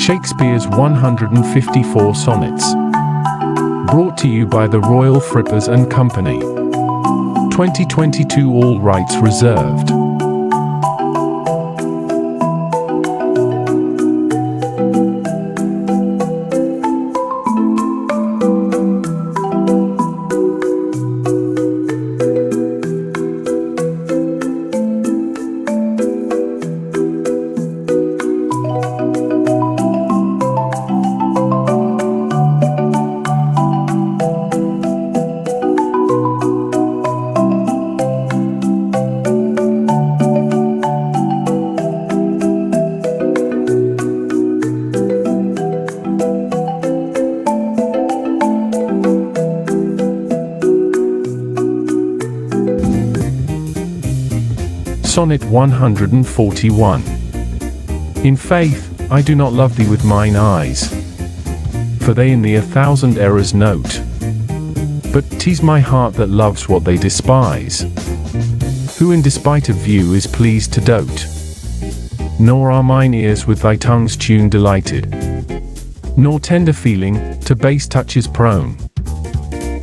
Shakespeare's 154 Sonnets. Brought to you by the Royal Frippers and Company. 2022, all rights reserved. Sonnet 141. In faith, I do not love thee with mine eyes, for they in thee 1,000 errors note. But 'tis my heart that loves what they despise, who in despite of view is pleased to dote. Nor are mine ears with thy tongue's tune delighted, nor tender feeling to base touches prone,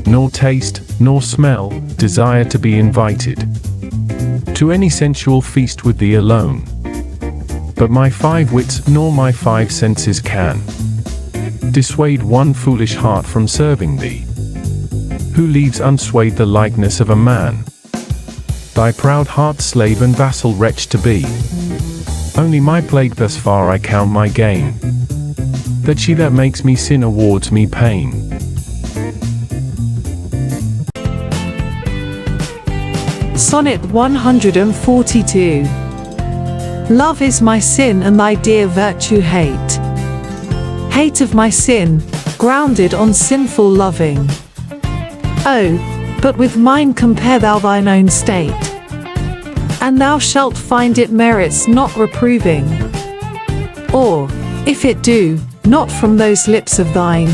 nor taste, nor smell, desire to be invited to any sensual feast with thee alone. But my 5 wits nor my 5 senses can dissuade one foolish heart from serving thee, who leaves unswayed the likeness of a man, thy proud heart's slave and vassal wretch to be. Only my plague thus far I count my gain, that she that makes me sin awards me pain. Sonnet 142. Love is my sin and thy dear virtue hate. Hate of my sin, grounded on sinful loving. Oh, but with mine compare thou thine own state, and thou shalt find it merits not reproving. Or, if it do, not from those lips of thine,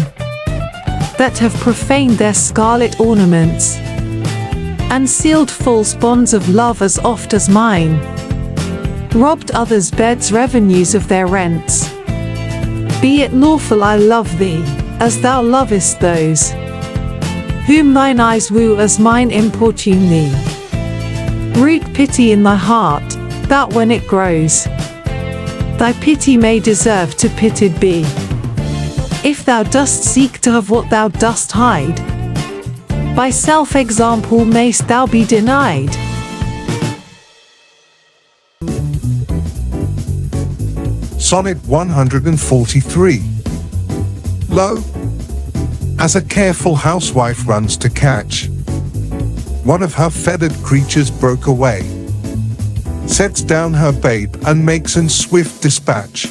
that have profaned their scarlet ornaments, and sealed false bonds of love as oft as mine, robbed others' beds' revenues of their rents. Be it lawful I love thee, as thou lovest those, whom thine eyes woo as mine importune thee. Root pity in thy heart, that when it grows, thy pity may deserve to pitied be. If thou dost seek to have what thou dost hide, by self-example mayst thou be denied. Sonnet 143. Lo, as a careful housewife runs to catch one of her feathered creatures broke away, sets down her babe and makes in swift dispatch,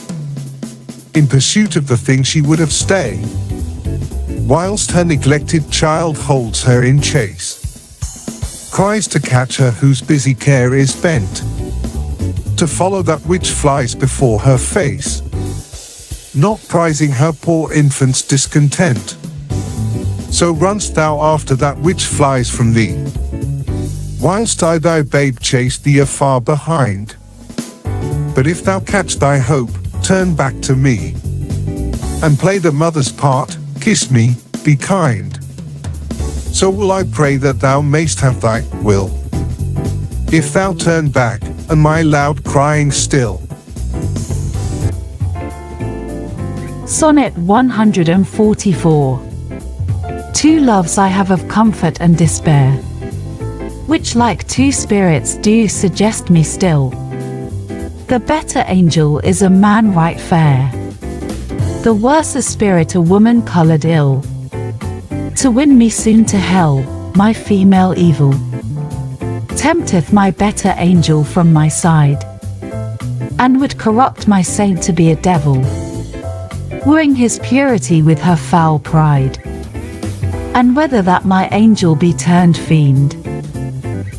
in pursuit of the thing she would have stay, whilst her neglected child holds her in chase, cries to catch her whose busy care is bent, to follow that which flies before her face, not prizing her poor infant's discontent. So runst thou after that which flies from thee, whilst I thy babe chase thee afar behind. But if thou catch thy hope, turn back to me, and play the mother's part, kiss me, be kind. So will I pray that thou mayst have thy will, if thou turn back, and my loud crying still. Sonnet 144. 2 loves I have of comfort and despair, which like 2 spirits do suggest me still. The better angel is a man right fair, the worser spirit a woman coloured ill, to win me soon to hell, my female evil tempteth my better angel from my side, and would corrupt my saint to be a devil, wooing his purity with her foul pride. And whether that my angel be turned fiend,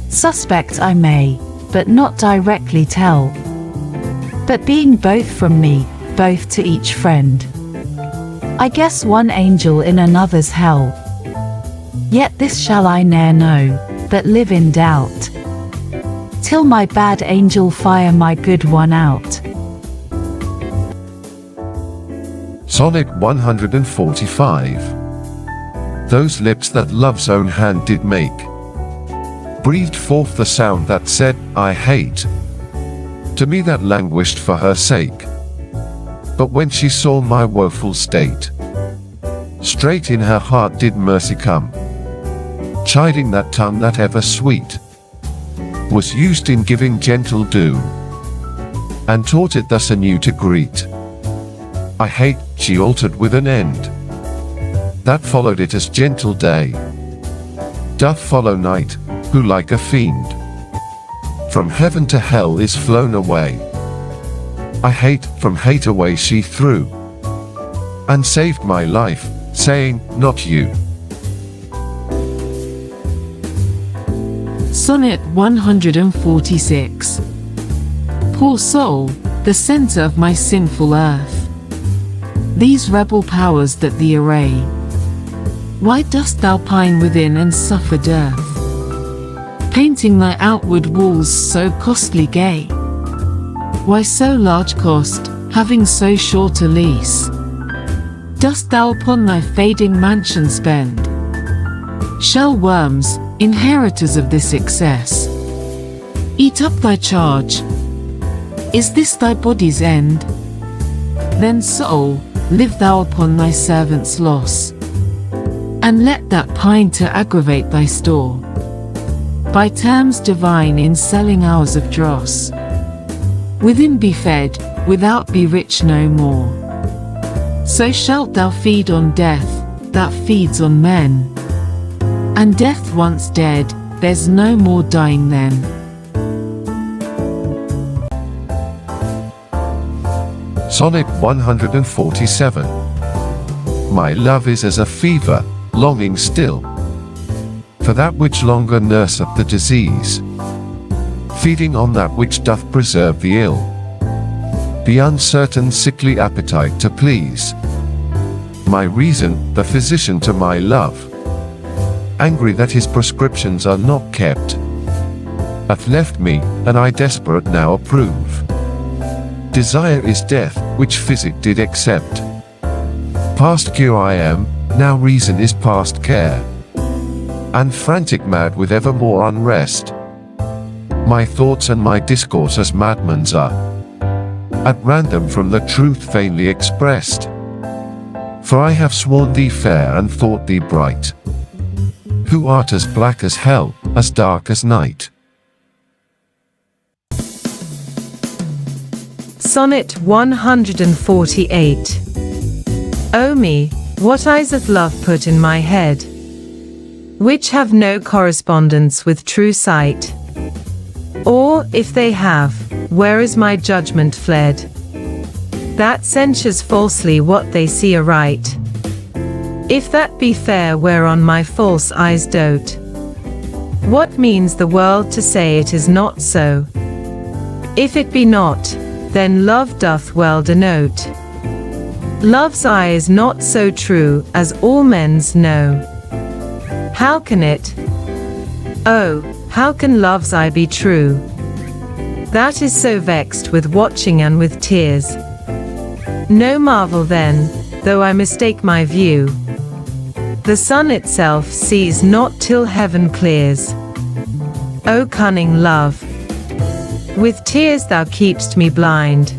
suspect I may, but not directly tell, but being both from me, both to each friend, I guess one angel in another's hell. Yet this shall I ne'er know, but live in doubt, till my bad angel fire my good one out. Sonnet 145. Those lips that love's own hand did make breathed forth the sound that said, I hate, to me that languished for her sake. But when she saw my woeful state, straight in her heart did mercy come, chiding that tongue that ever sweet was used in giving gentle doom, and taught it thus anew to greet. I hate, she altered with an end, that followed it as gentle day doth follow night, who like a fiend from heaven to hell is flown away. I hate, from hate away she threw, and saved my life, saying, not you. Sonnet 146. Poor soul, the centre of my sinful earth, these rebel powers that thee array, why dost thou pine within and suffer dearth, painting thy outward walls so costly gay? Why so large cost, having so short a lease, dost thou upon thy fading mansion spend? Shall worms, inheritors of this excess, eat up thy charge? Is this thy body's end? Then soul, live thou upon thy servant's loss, and let that pine to aggravate thy store, by terms divine in selling hours of dross. Within be fed, without be rich no more. So shalt thou feed on death, that feeds on men, and death once dead, there's no more dying then. Sonnet 147. My love is as a fever, longing still for that which longer nurseth the disease, feeding on that which doth preserve the ill, the uncertain sickly appetite to please. My reason, the physician to my love, angry that his prescriptions are not kept, hath left me, and I desperate now approve. Desire is death, which physic did accept. Past cure I am, now reason is past care, and frantic mad with ever more unrest. My thoughts and my discourse as madmen's are, at random from the truth vainly expressed. For I have sworn thee fair and thought thee bright, who art as black as hell, as dark as night. Sonnet 148. O me, what eyes hath love put in my head, which have no correspondence with true sight? Or, if they have, where is my judgment fled, that censures falsely what they see aright? If that be fair whereon my false eyes dote, what means the world to say it is not so? If it be not, then love doth well denote. Love's eye is not so true as all men's know. How can it? Oh, how can love's eye be true, that is so vexed with watching and with tears? No marvel then, though I mistake my view, the sun itself sees not till heaven clears. O cunning love, with tears thou keep'st me blind,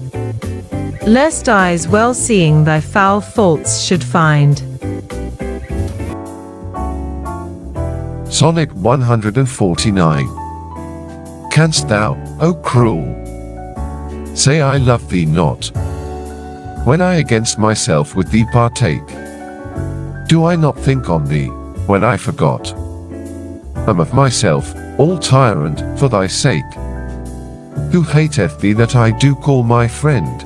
lest eyes well seeing thy foul faults should find. Sonnet 149. Canst thou, O cruel, say I love thee not, when I against myself with thee partake? Do I not think on thee, when I forgot am of myself, all tyrant, for thy sake? Who hateth thee that I do call my friend?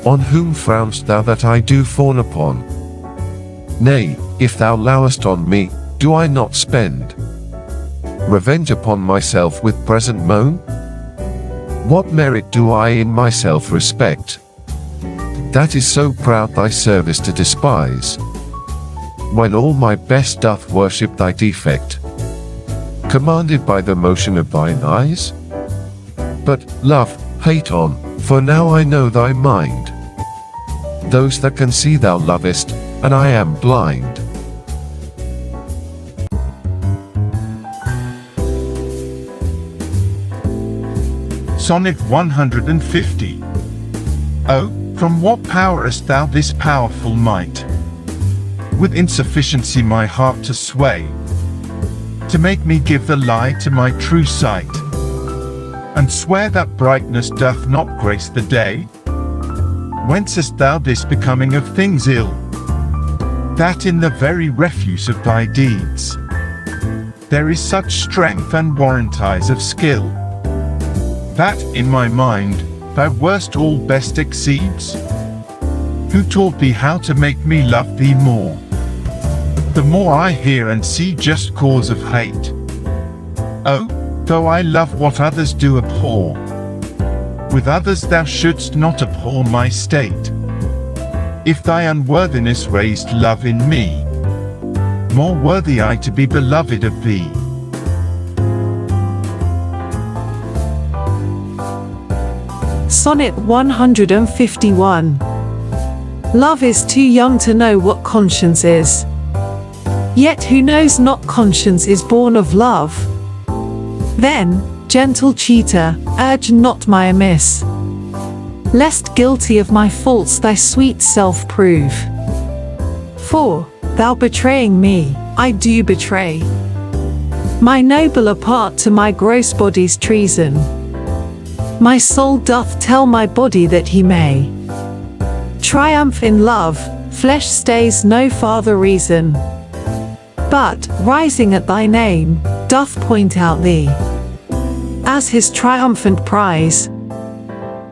On whom frown'st thou that I do fawn upon? Nay, if thou lourest on me, do I not spend revenge upon myself with present moan? What merit do I in myself respect, that is so proud thy service to despise, when all my best doth worship thy defect, commanded by the motion of thine eyes? But, love, hate on, for now I know thy mind. those that can see thou lovest, and I am blind. Sonnet 150. Oh, from what power hast thou this powerful might? With insufficiency my heart to sway, to make me give the lie to my true sight, and swear that brightness doth not grace the day? Whence hast thou this becoming of things ill, that in the very refuse of thy deeds there is such strength and warrantise of skill, that in my mind thy worst all best exceeds? Who taught thee how to make me love thee more? The more I hear and see just cause of hate. Oh, though I love what others do abhor, with others thou shouldst not abhor my state. If thy unworthiness raised love in me, more worthy I to be beloved of thee. Sonnet 151. Love is too young to know what conscience is. Yet who knows not conscience is born of love? Then, gentle cheater, urge not my amiss, lest guilty of my faults thy sweet self prove. For, thou betraying me, I do betray my nobler part to my gross body's treason. My soul doth tell my body that he may triumph in love, flesh stays no farther reason, but, rising at thy name, doth point out thee as his triumphant prize.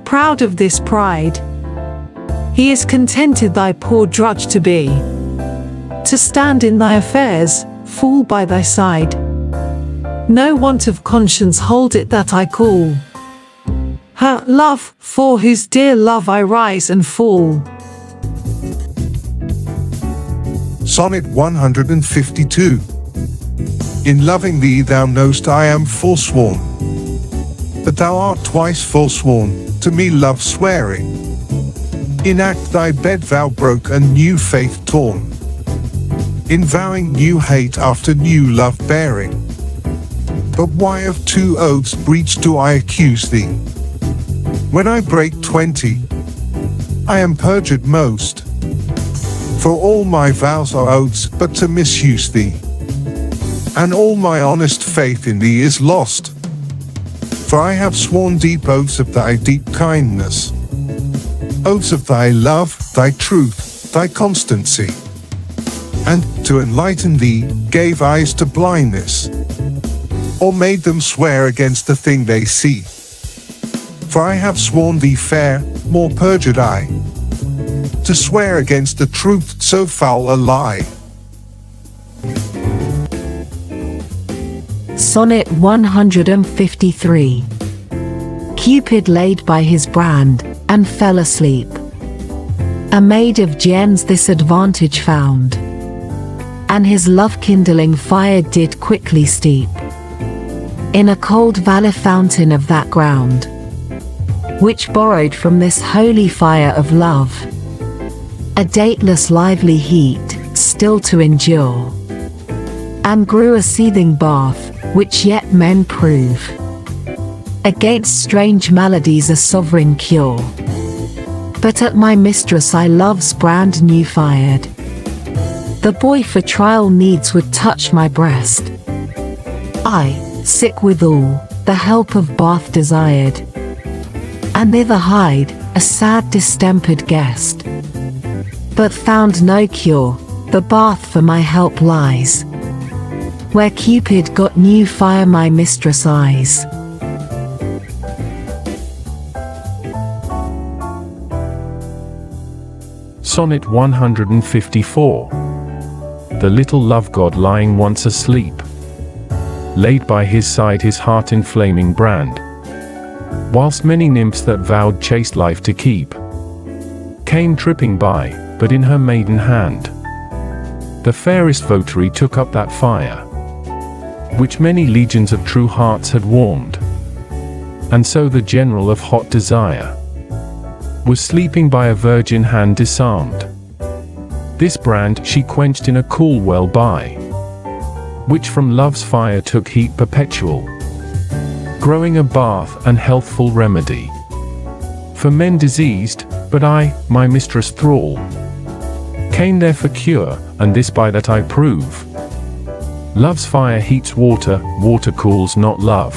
Proud of this pride, he is contented thy poor drudge to be, to stand in thy affairs, fool by thy side. No want of conscience hold it that I call her love, for whose dear love I rise and fall. Sonnet 152. In loving thee thou know'st I am forsworn, but thou art twice forsworn, to me love swearing. In act thy bed vow broke and new faith torn, in vowing new hate after new love bearing. But why of two oaths breached do I accuse thee? When I break 20, I am perjured most, for all my vows are oaths but to misuse thee, and all my honest faith in thee is lost. For I have sworn deep oaths of thy deep kindness, oaths of thy love, thy truth, thy constancy, and, to enlighten thee, gave eyes to blindness, or made them swear against the thing they see. For I have sworn thee fair, more perjured I, to swear against the truth so foul a lie. Sonnet 153. Cupid laid by his brand, and fell asleep. A maid of gens this advantage found, and his love-kindling fire did quickly steep in a cold valley fountain of that ground, which borrowed from this holy fire of love a dateless lively heat, still to endure, and grew a seething bath, which yet men prove against strange maladies a sovereign cure. But at my mistress I love's brand new fired, the boy for trial needs would touch my breast. I, sick withal, the help of bath desired, and thither hied, a sad distempered guest, but found no cure. The bath for my help lies, where Cupid got new fire my mistress' eyes. Sonnet 154. The little love god lying once asleep, laid by his side his heart inflaming brand, whilst many nymphs that vowed chaste life to keep came tripping by, but in her maiden hand the fairest votary took up that fire, which many legions of true hearts had warmed, and so the general of hot desire was sleeping by a virgin hand disarmed. This brand she quenched in a cool well by, which from love's fire took heat perpetual, growing a bath and healthful remedy for men diseased. But I, my mistress thrall, came there for cure, and this by that I prove. Love's fire heats water, water cools not love.